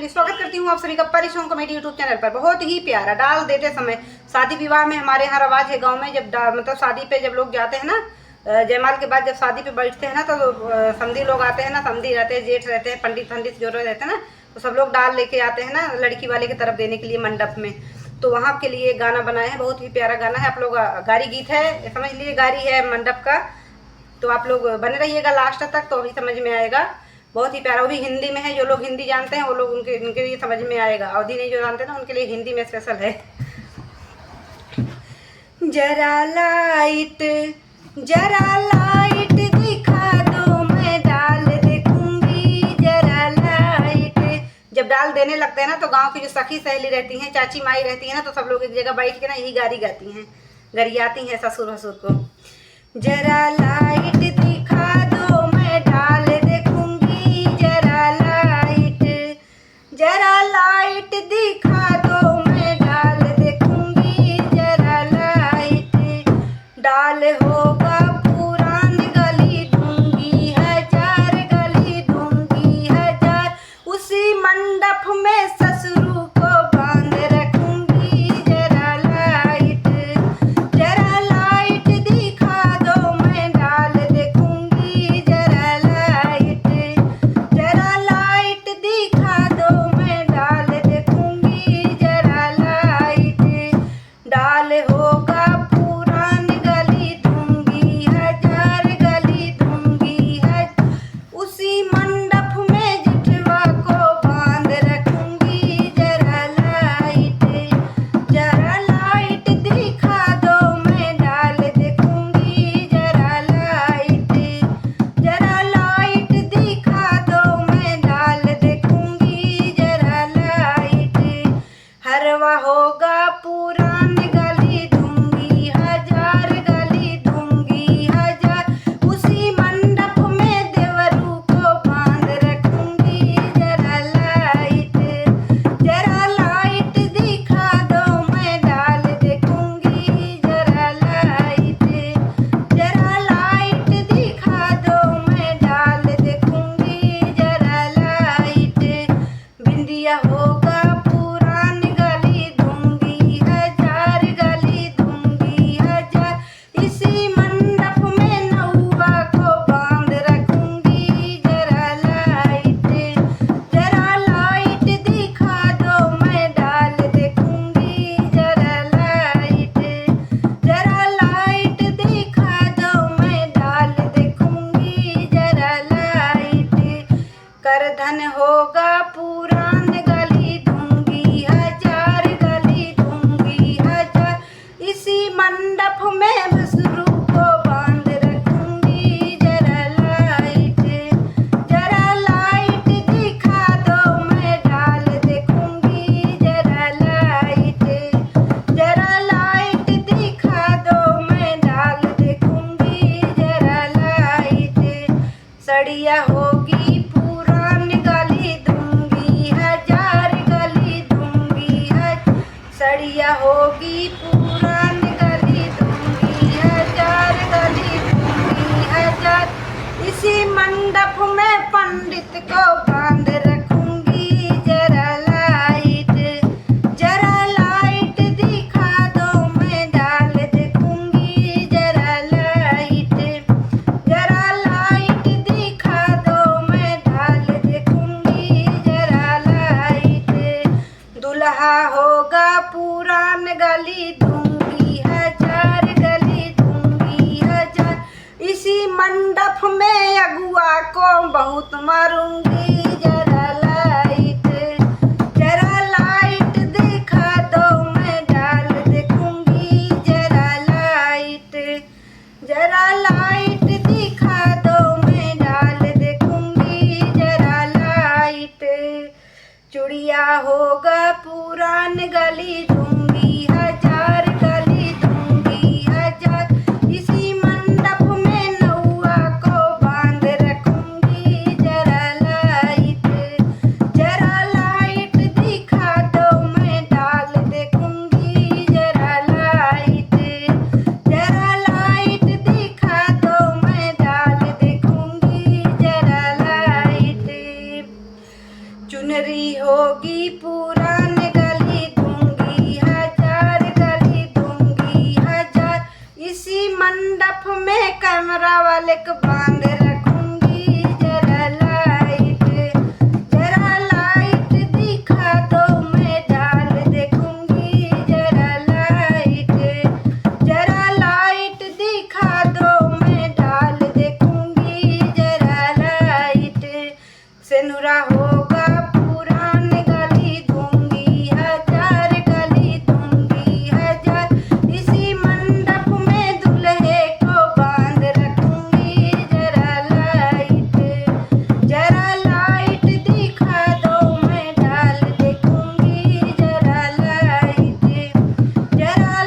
Family, स्वागत करती हूँ आप सभी का परी सॉन्ग कॉमेडी यूट्यूब चैनल पर। बहुत ही प्यारा डाल देते समय शादी विवाह में हमारे यहाँ रवाज है गांव में, जब मतलब शादी पे जब लोग जाते हैं ना, जयमाल के बाद जब शादी पे बैठते हैं ना, तो समधी लोग आते हैं ना, समधी रहते हैं, जेठ रहते हैं, पंडित जो रहते हैं ना, तो सब लोग डाल लेके आते हैं ना लड़की वाले की तरफ देने के लिए मंडप में। तो वहाँ के लिए गाना बनाए हैं, बहुत ही प्यारा गाना है। आप लोग गारी गीत है, समझ लीजिए गारी है मंडप का। तो आप लोग बने रहिएगा लास्ट तक, तो अभी समझ में आएगा। बहुत ही प्यारा, वो भी हिंदी में है। जो लोग हिंदी जानते हैं वो लोग उनके लिए समझ में आएगा, अवधि नहीं जो जानते हैं ना उनके लिए हिंदी में स्पेशल है। जरा लाइट दिखा दो, मैं डाल देखूंगी, जरा लाइट। जब डाल देने लगते हैं ना, तो गांव की जो सखी सहेली रहती हैं, चाची माई रहती है ना, तो सब लोग एक जगह बैठ के ना यही गारी गाती हैं, गरियाती हैं ससुर हसुर को। जरा लाइट दिखा दो, मैं डाल देखूंगी, जरा लाइट दिखा दो, मैं डाल देखूंगी, जरा लाइट। डाल होगा पुरान गली दूंगी हजार, गली दूंगी हजार, उसी मंडप में ससुरू को बांध रखूंगी, जरा लाइट दिखा दो, मैं डाल देखूंगी, जरा लाइट दिखा दो, मैं डाल देखूंगी, जरा लाइट। डाल होगा पुरान गली दूंगी हजार, गली दूंगी हजार, उसी मंडप में जिठवा को बांध रखूंगी, जरा लाइट दिखा दो, मैं डाल देखूंगी, जरा लाइट दिखा दो, मैं डाल देखूंगी, जरा लाइट। हरवा होगा पुरान गली दूंगी हजार, गली दूंगी हजार, उसी मंडप में देवरू को बांध रखूंगी, जरा लाइट दिखा दो, मैं डाल देखूंगी, जरा लाइट दिखा दो, मैं डाल देखूंगी, जरा लाइट। बिंदिया होगा पुरान गली दूंगी हजार, गली दूंगी हजार, इसी मंडप में नौवा को बांध रखूंगी, जरा लाइट दिखा दो, मैं डाल देखूंगी, जरा लाइट दिखा दो, मैं डाल देखूंगी, जरा लाइट। करधन होगा पुरान गली दूंगी हजार, गली दूंगी हजार, इसी मंडप में भसरू को बांध रखूंगी, जरा लाइट दिखा दो, मैं डाल देखूंगी, जरा लाइट दिखा दो, मैं डाल देखूंगी, जरा लाइट। सड़िया होगी पुरान गली दूंगी हजार, गली दूंगी हजार, सड़िया होगी पुरान गली दूंगी हजार, गली दूंगी हजार, इसी मंडप में पंडित को बांध रखूंगी, जरा लाइट दिखा दो, मैं डाल देखूंगी, जरा लाइट दिखा दो, मैं डाल देखूंगी, जरा लाइट। दुल्हा होगा पुरान गली दूंगी हजार, गली दूंगी हजार, इसी मंडप में अगुआ को बहुत मारूंगी, जरा लाइट दिखा दो, मैं डाल देखूंगी, जरा लाइट दिखा दो, मैं डाल देखूंगी, जरा लाइट। चुड़िया होगा पुरान गली दूंगी हजार, गली दूंगी हजार, इसी मंडप में नौवा को बांध रखूंगी, जरा लाइट दिखा दो, मैं डाल देखूंगी, जरा लाइट दिखा दो, मैं डाल देखूंगी, जरा लाइट। चुनरी हो होगी पुरान गली दूंगी हजार, गली दूंगी हजार। इसी मंडप में कैमरा वाले को बांध रखूंगी। जरा लाइट दिखा दो मैं डाल देखूंगी। जरा लाइट दिखा दो मैं डाल देखूंगी। जरा लाइट सिनुरा होगा पुरान गली दूंगी हजार, गली दूंगी हजार। इसी मंडप में दुल्हे को बांध रखूंगी। जरा लाइट दिखा दो मैं डाल देखूंगी। जरा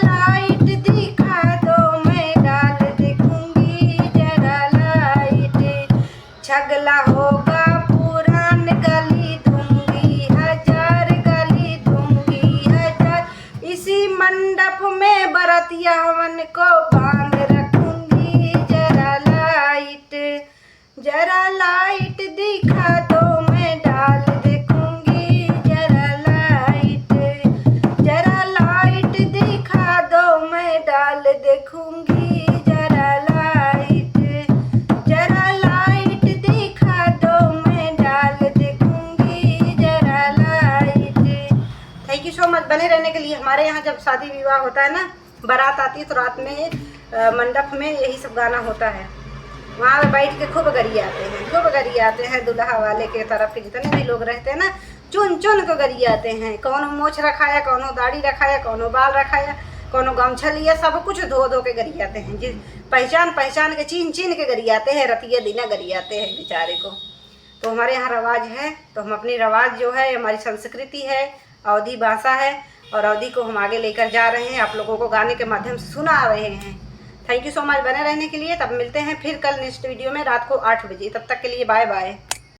लाइट दिखा दो मैं डाल देखूंगी। जरा लाइट छगला होगा पुरान गली दूंगी हजार, गली दूंगी हजार। इसी मंडप में बरातिया हवन को बांध रखूंगी। जरा लाइट दिखा दो मैं डाल देखूंगी। जरा लाइट दिखा दो मैं डाल देखूंगी। जरा लाइट दिखा दो मैं डाल देखूंगी। जरा light. Thank you so much बने रहने के लिए। हमारे यहाँ जब शादी विवाह होता है ना, बारात आती है तो रात में मंडप में यही सब गाना होता है। वहाँ पे बैठ के खूब गरियाते हैं दूल्हा वाले के तरफ के जितने भी लोग रहते हैं ना, चुन को गरियाते हैं। कौनो मोछ रखाया, कौनो दाढ़ी रखाया, कौनो बाल रखाया, कौनो गमछा लिया, सब कुछ धो के गरियाते हैं। जिस पहचान के चीन के गरियाते हैं, रतिया दिना गरियाते हैं बेचारे को। तो हमारे यहाँ रवाज है, तो हम अपनी रवाज जो है, हमारी संस्कृति है, अवधी भाषा है, और अवधी को हम आगे लेकर जा रहे हैं, आप लोगों को गाने के माध्यम से सुना रहे हैं। थैंक यू सो मच बने रहने के लिए। तब मिलते हैं फिर कल नेक्स्ट वीडियो में रात को 8 बजे। तब तक के लिए बाय बाय।